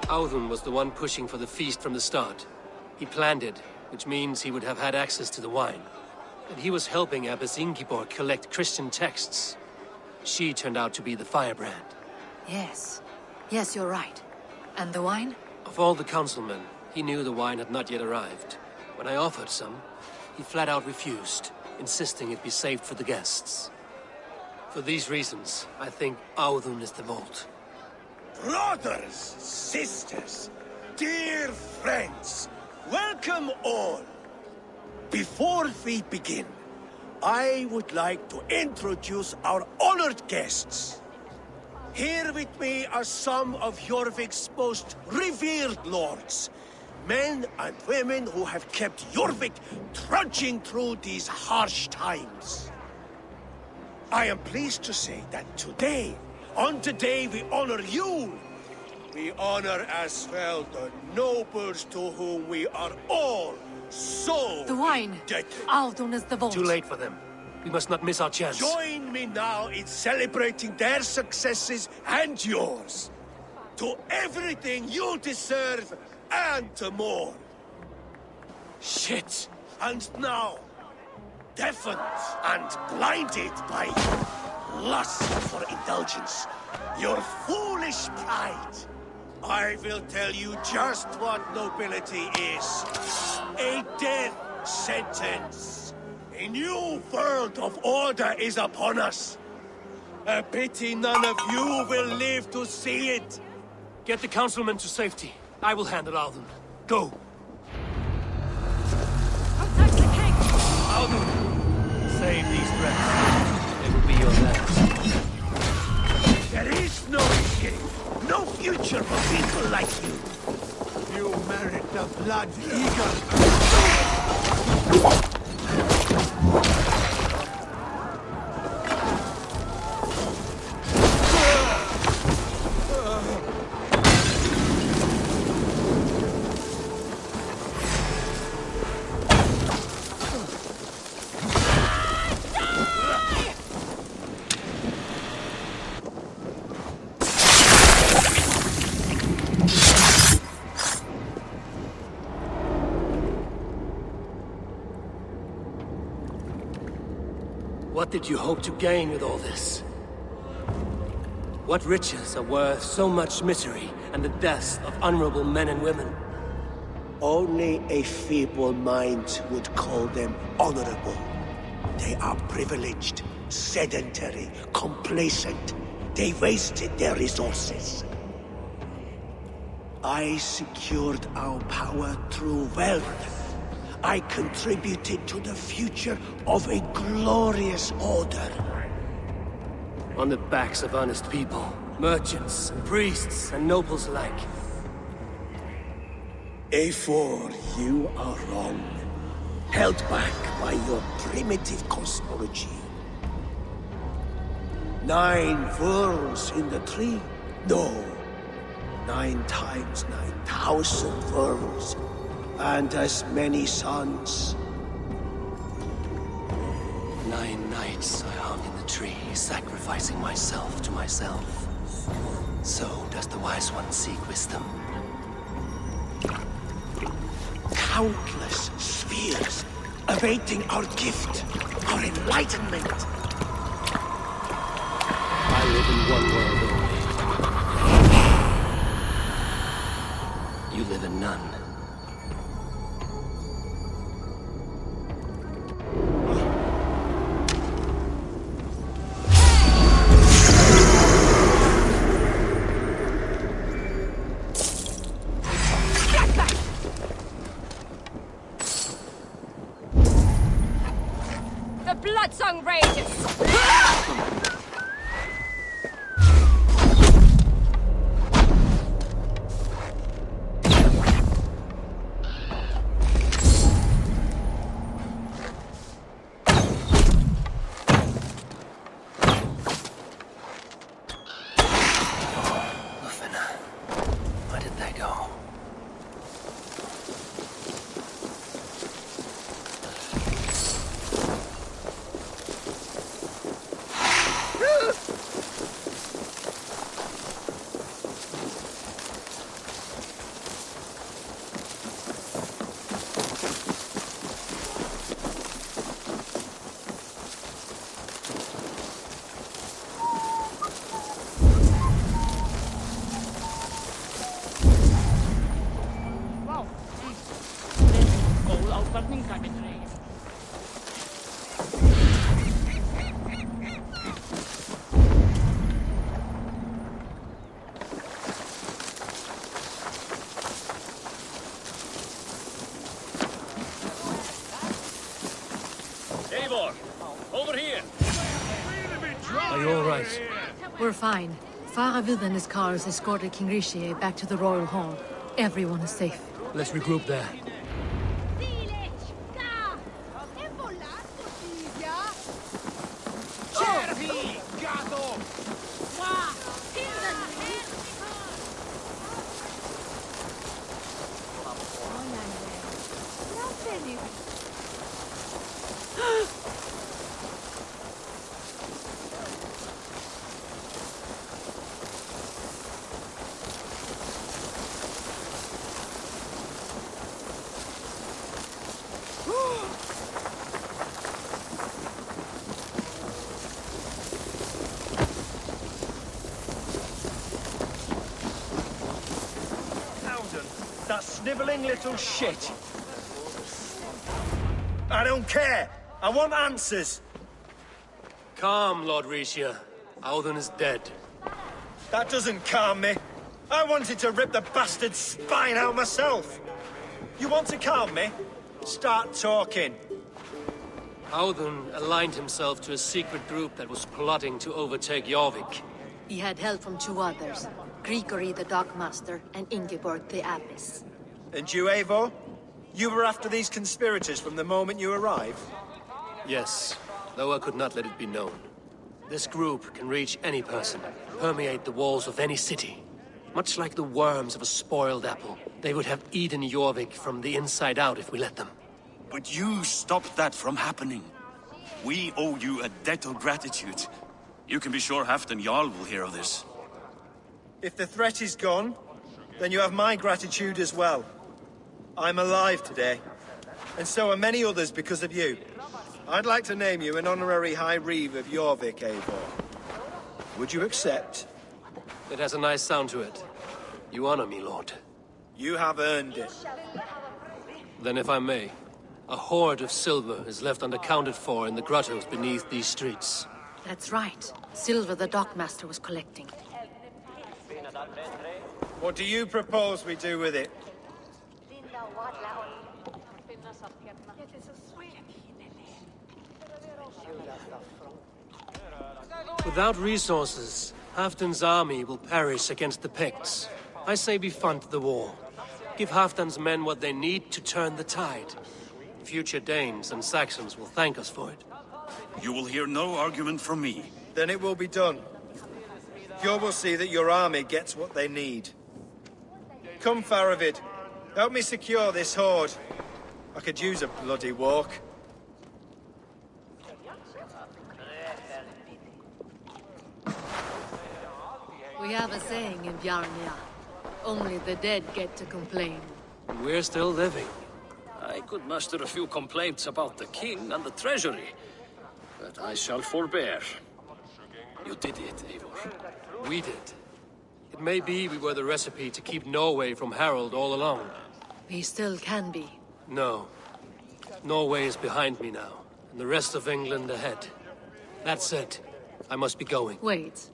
Audun was the one pushing for the feast from the start. He planned it, which means he would have had access to the wine. And he was helping Abbess Ingibor collect Christian texts. She turned out to be the Firebrand. Yes. Yes, you're right. And the wine? Of all the councilmen, he knew the wine had not yet arrived. When I offered some, he flat out refused, insisting it be saved for the guests. For these reasons, I think Audun is the vault. Brothers, sisters, dear friends, welcome all. Before we begin, I would like to introduce our honored guests. Here with me are some of Jorvik's most revered lords. Men and women who have kept Jorvik trudging through these harsh times. I am pleased to say that today, on the day we honor you, we honor as well the nobles to whom we are all so The wine! indebted. Audun is the vault. Too late for them. We must not miss our chance. Join me now in celebrating their successes and yours. To everything you deserve and more. Shit! And now, deafened and blinded by lust for indulgence, your foolish pride, I will tell you just what nobility is. A death sentence. A new world of order is upon us. A pity none of you will live to see it. Get the councilmen to safety. I will handle Audun. Go! Protect the king! Audun! Save these breaths. They will be your last. There is no escape. No future for people like you. You merit the blood eagle. What did you hope to gain with all this? What riches are worth so much misery and the deaths of honorable men and women? Only a feeble mind would call them honorable. They are privileged, sedentary, complacent. They wasted their resources. I secured our power through wealth. I contributed to the future of a glorious order. On the backs of honest people, merchants, and priests, and nobles alike. Eivor, you are wrong. Held back by your primitive cosmology. 9 worlds in the tree? No. 9 times 9,000 worlds. And as many suns. 9 nights I hung in the tree, sacrificing myself to myself. So does the wise one seek wisdom. Countless spheres awaiting our gift, our enlightenment. I live in one world only. You live in none. bloodsong rages! Where did they go? Over here! Are you all right? We're fine. Firebrand and his cars escorted King Rishi back to the royal hall. Everyone is safe. Let's regroup there. That snivelling little shit. I don't care. I want answers. Calm, Lord Rishia. Auden is dead. That doesn't calm me. I wanted to rip the bastard's spine out myself. You want to calm me? Start talking. Auden aligned himself to a secret group that was plotting to overtake Jorvik. He had help from two others, Grigory the Dockmaster and Ingeborg the Abbess. And you, Eivor? You were after these conspirators from the moment you arrived? Yes, though I could not let it be known. This group can reach any person, permeate the walls of any city. Much like the worms of a spoiled apple, they would have eaten Jorvik from the inside out if we let them. But you stopped that from happening. We owe you a debt of gratitude. You can be sure Halfdan Jarl will hear of this. If the threat is gone, then you have my gratitude as well. I'm alive today, and so are many others because of you. I'd like to name you an honorary High Reeve of Jorvik, Eivor. Would you accept? It has a nice sound to it. You honor me, Lord. You have earned it. Then if I may, a hoard of silver is left unaccounted for in the grottos beneath these streets. That's right. Silver the Dockmaster was collecting. What do you propose we do with it? Without resources, Halfdan's army will perish against the Picts. I say we fund the war. Give Halfdan's men what they need to turn the tide. Future Danes and Saxons will thank us for it. You will hear no argument from me. Then it will be done. You will see that your army gets what they need. Come, Faravid. Help me secure this hoard. I could use a bloody walk. We have a saying in Bjarnia. Only the dead get to complain. We're still living. I could muster a few complaints about the king and the treasury, but I shall forbear. You did it, Eivor. We did. It may be we were the recipe to keep Norway from Harald all along. We still can be. No. Norway is behind me now, and the rest of England ahead. That said, I must be going. Wait.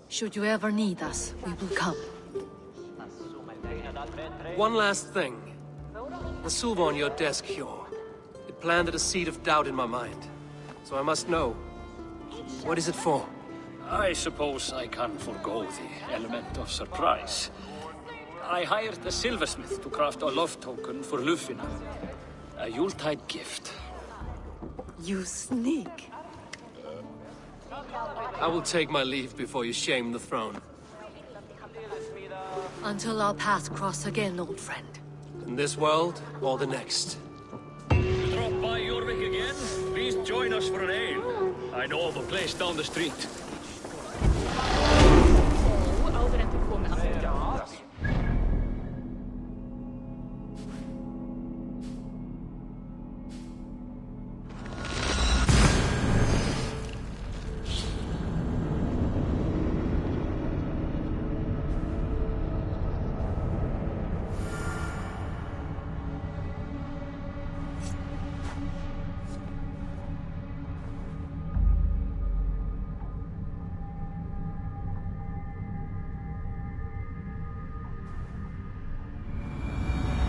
Should you ever need us, we will come. One last thing. The silver on your desk, Hjor. It planted a seed of doubt in my mind. So I must know. What is it for? I suppose I can forgo the element of surprise. I hired a silversmith to craft a love token for Lufina. A Yuletide gift. You sneak. I will take my leave before you shame the throne. Until our paths cross again, old friend. In this world, or the next. Drop by Jorvik again? Please join us for an ale. I know of a place down the street.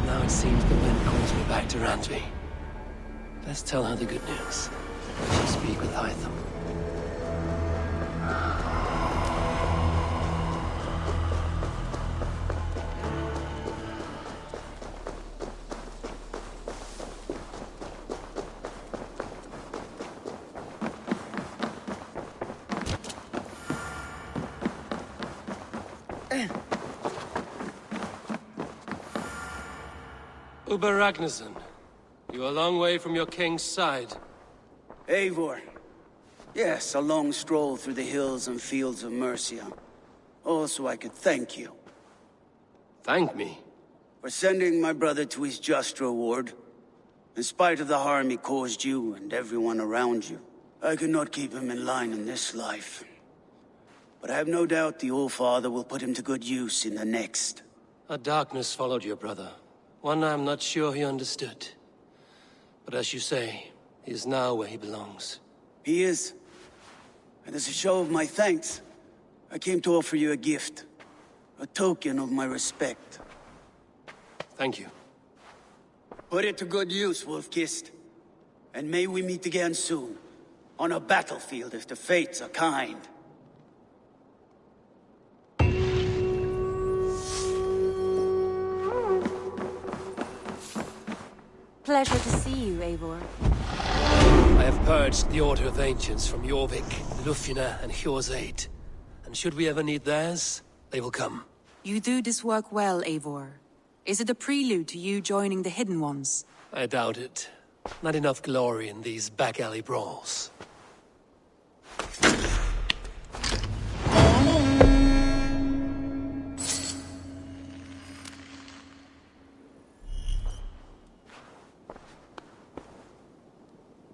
Now it seems the wind calls me back to Randvi. Let's tell her the good news. I shall speak with Hytham. Uber Ragnarsson, you're a long way from your king's side. Eivor. Yes, a long stroll through the hills and fields of Mercia. Also, I could thank you. Thank me? For sending my brother to his just reward. In spite of the harm he caused you and everyone around you. I could not keep him in line in this life. But I have no doubt the All-Father will put him to good use in the next. A darkness followed your brother. One I'm not sure he understood. But as you say, he is now where he belongs. He is. And as a show of my thanks, I came to offer you a gift. A token of my respect. Thank you. Put it to good use, Wolf-Kissed. And may we meet again soon. On a battlefield if the fates are kind. Pleasure to see you, Eivor. I have purged the Order of Ancients from Jorvik, Lufina, and Hjor's aid. And should we ever need theirs, they will come. You do this work well, Eivor. Is it a prelude to you joining the Hidden Ones? I doubt it. Not enough glory in these back alley brawls.